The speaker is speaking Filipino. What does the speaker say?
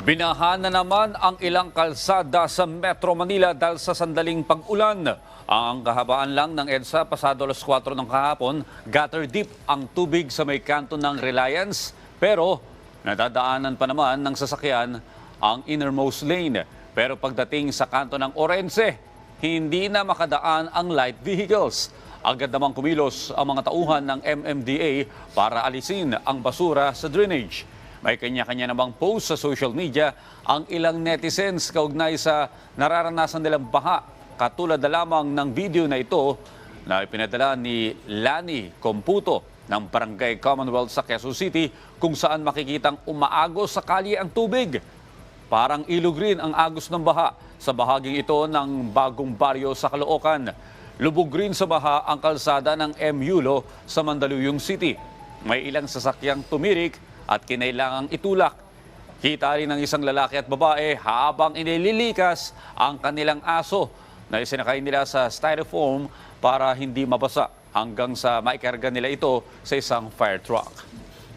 Binaha na naman ang ilang kalsada sa Metro Manila dahil sa sandaling pag-ulan. Ang kahabaan lang ng EDSA pasado alas 4 ng kahapon, gutter deep ang tubig sa may kanto ng Reliance. Pero nadadaanan pa naman ng sasakyan ang innermost lane. Pero pagdating sa kanto ng Orense, hindi na makadaan ang light vehicles. Agad namang kumilos ang mga tauhan ng MMDA para alisin ang basura sa drainage. May kanya-kanya namang post sa social media ang ilang netizens kaugnay sa nararanasan nilang baha. Katulad na lamang ng video na ito na ipinadala ni Lani Computo ng Barangay Commonwealth sa Quezon City kung saan makikitang umaagos sa kalye ang tubig. Parang ilog rin ang agos ng baha sa bahaging ito ng bagong baryo sa Caloocan. Lubog rin sa baha ang kalsada ng M-Yulo sa Mandaluyong City. May ilang sasakyang tumirik at kinailangang itulak. Kita rin ng isang lalaki at babae habang inililikas ang kanilang aso na isinakay nila sa styrofoam para hindi mabasa hanggang sa maikarga nila ito sa isang fire truck.